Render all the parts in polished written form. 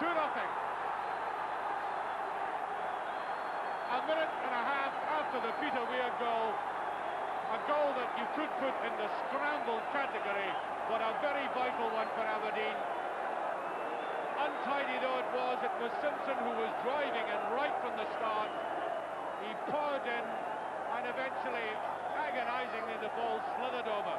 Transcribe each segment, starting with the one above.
2-0. A minute and a half after the Peter Weir goal. A goal that you could put in the scramble category, but a very vital one for Aberdeen. Untidy though it was Simpson who was driving, and right from the start, he poured in, and eventually, agonisingly, the ball slithered over.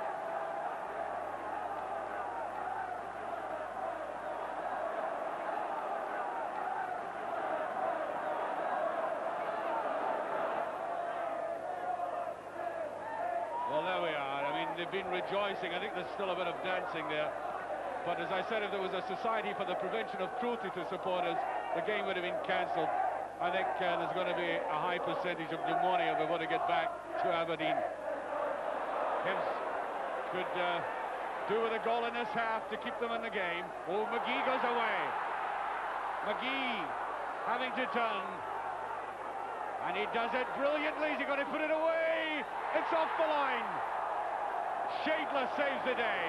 Well, there we are. I mean, they've been rejoicing. I think there's still a bit of dancing there. But as I said, if there was a society for the prevention of cruelty to supporters, the game would have been cancelled. I think there's going to be a high percentage of pneumonia before they get back to Aberdeen. Hibs could do with a goal in this half to keep them in the game. Oh, McGhee goes away. McGhee having to turn. And he does it brilliantly. He's going to put it away. It's off the line. Shadler saves the day.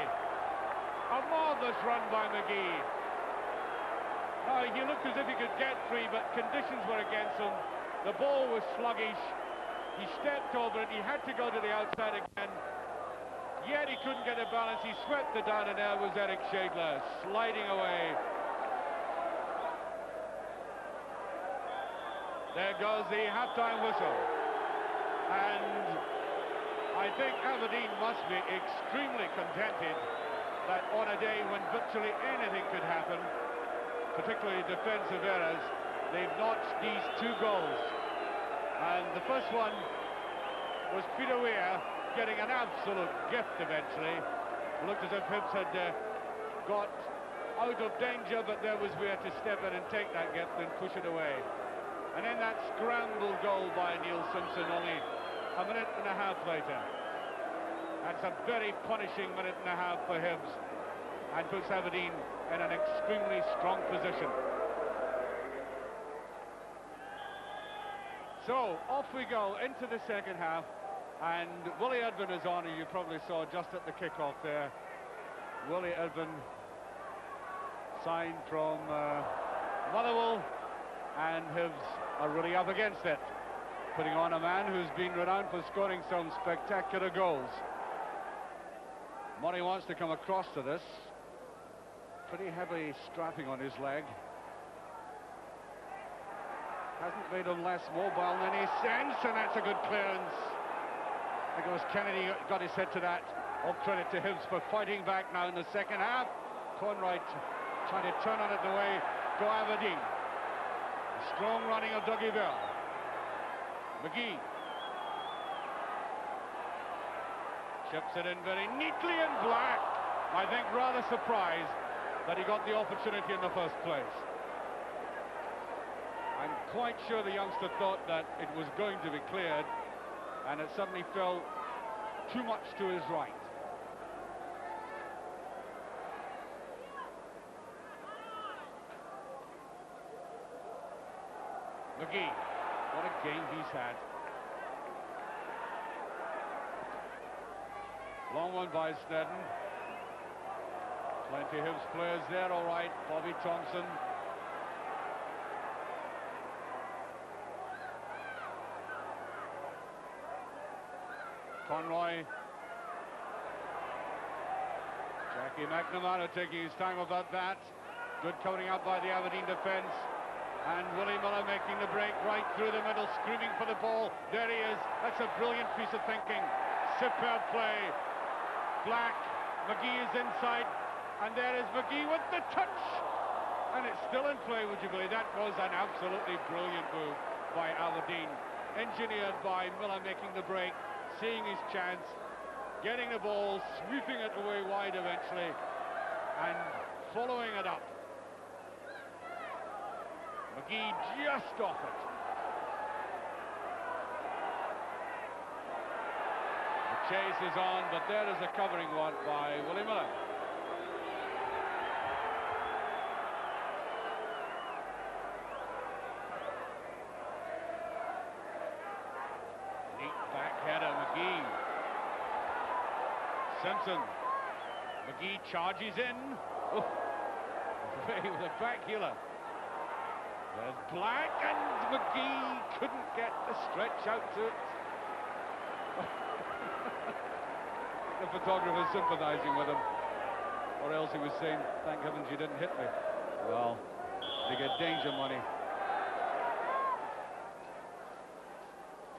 A marvellous run by McGhee. Oh, he looked as if he could get free, but conditions were against him. The ball was sluggish. He stepped over it. He had to go to the outside again. Yet he couldn't get a balance. He swept it down, and there was Eric Shadler sliding away. There goes the half-time whistle. And I think Aberdeen must be extremely contented that on a day when virtually anything could happen, particularly defensive errors, they've notched these 2 goals. And the first one was Peter Weir getting an absolute gift eventually. It looked as if Hibs had got out of danger, but there was Weir to step in and take that gift and push it away. And then that scramble goal by Neil Simpson only a minute and a half later. That's a very punishing minute and a half for Hibs, and puts Aberdeen in an extremely strong position. So, off we go into the second half, and Willie Edvin is on, and you probably saw just at the kick-off there. Willie Edvin signed from Motherwell, and Hibs are really up against it, putting on a man who's been renowned for scoring some spectacular goals. Murray wants to come across to this. Pretty heavy strapping on his leg. Hasn't made him less mobile in any sense, and that's a good clearance. There goes Kennedy, got his head to that. All credit to Hibs for fighting back now in the second half. Conroy trying to turn on it the way go Aberdeen. Strong running of Dougie Bell. McGhee chips it in very neatly, and Black, I think, rather surprised that he got the opportunity in the first place. I'm quite sure the youngster thought that it was going to be cleared, and it suddenly fell too much to his right. McGhee, what a game he's had. Long one by Snedden. Plenty of Hibs players there, all right. Bobby Thompson. Conroy. Jackie McNamara taking his time about that. Good covering up by the Aberdeen defence. And Willie Miller making the break right through the middle, screaming for the ball. There he is. That's a brilliant piece of thinking. Superb play. Black. McGhee is inside. And there is McGhee with the touch. And it's still in play, would you believe? That was an absolutely brilliant move by Aberdeen. Engineered by Miller making the break, seeing his chance, getting the ball, sweeping it away wide eventually, and following it up. McGhee just off it. The chase is on, but there is a covering one by Willie Miller. Neat back header, McGhee. Simpson. McGhee charges in. Oh, with a back heeler. There's Black, and McGhee couldn't get the stretch out to it. The photographer sympathising with him, or else he was saying, thank heavens you didn't hit me. Well, they get danger money.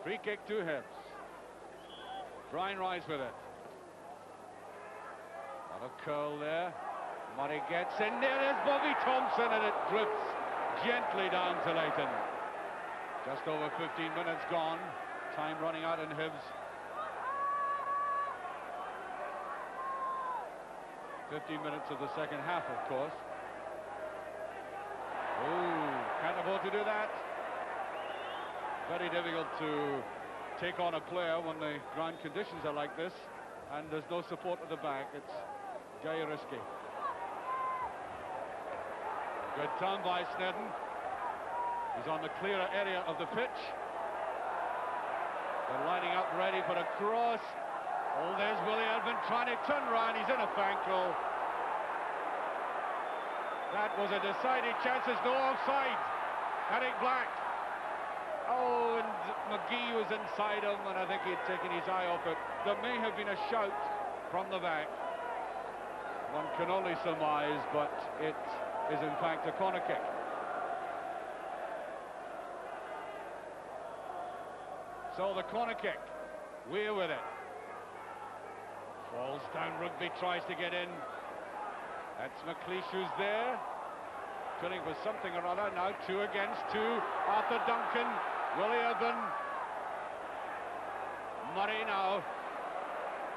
Free kick to Hibs. Brian Rice with it. Not a curl there. Murray gets in there. There's Bobby Thompson, and it drifts gently down to Leighton. Just over 15 minutes gone. Time running out in Hibs. 15 minutes of the second half, of course. Ooh, can't afford to do that. Very difficult to take on a player when the ground conditions are like this and there's no support at the back. It's very risky. Good turn by Snedden. He's on the clearer area of the pitch. They're lining up ready for a cross. Oh, there's Weir been trying to turn round. He's in a fankle. That was a decided chance. There's no offside. Eric Black. Oh, and McGhee was inside him, and I think he had taken his eye off it. There may have been a shout from the back. One can only surmise, but it is in fact a corner kick. So the corner kick. Weir with it. Falls down, Rugby tries to get in. That's McLeish who's there. Filling for something or other. Now 2 against 2. Arthur Duncan, Willie Urban. Murray now.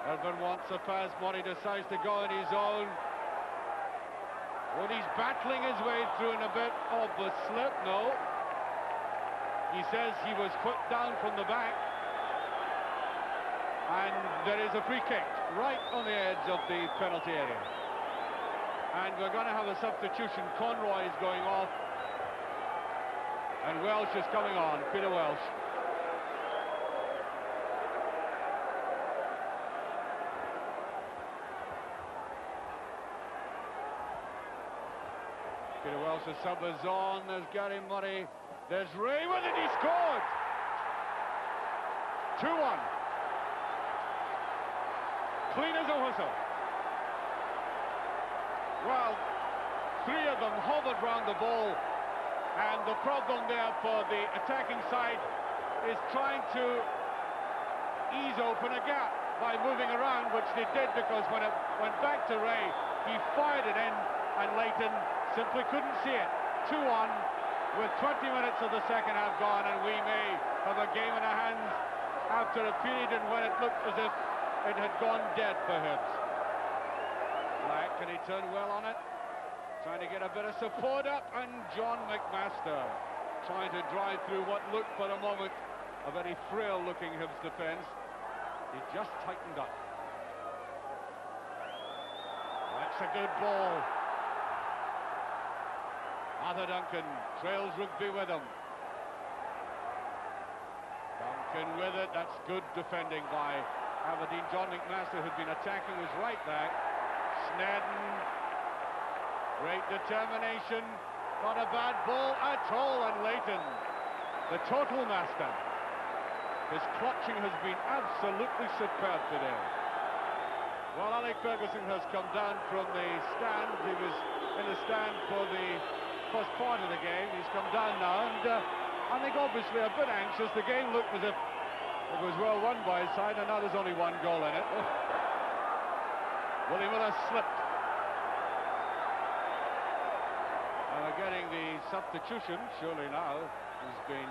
Urban wants a pass. Murray decides to go on his own. Well, he's battling his way through in a bit of a slip. No. He says he was put down from the back. And there is a free kick right on the edge of the penalty area. And we're going to have a substitution. Conroy is going off. And Welsh is coming on. Peter Welsh. Peter Welsh, the sub is on. There's Gary Murray. There's Ray with it. He scored. 2-1. Clean as a whistle. Well, 3 of them hovered round the ball, and the problem there for the attacking side is trying to ease open a gap by moving around, which they did, because when it went back to Ray, he fired it in, and Leighton simply couldn't see it. 2-1 with 20 minutes of the second half gone, and we may have a game in our hands after a period in when it looked as if it had gone dead for Hibs. Black, can he turn well on it? Trying to get a bit of support up, and John McMaster trying to drive through what looked for a moment a very frail-looking Hibs defence. He just tightened up. That's a good ball. Arthur Duncan trails Rugby with him. Duncan with it. That's good defending by Aberdeen. John McMaster, who'd been attacking, was right back. Snedden, great determination, not a bad ball at all, and Leighton, the total master. His clutching has been absolutely superb today. Well, Alec Ferguson has come down from the stand. He was in the stand for the first part of the game. He's come down now, and I think obviously a bit anxious. The game looked as if it was well won by his side, and now there's only 1 goal in it. Willie Miller slipped. And we're getting the substitution, surely now, he's been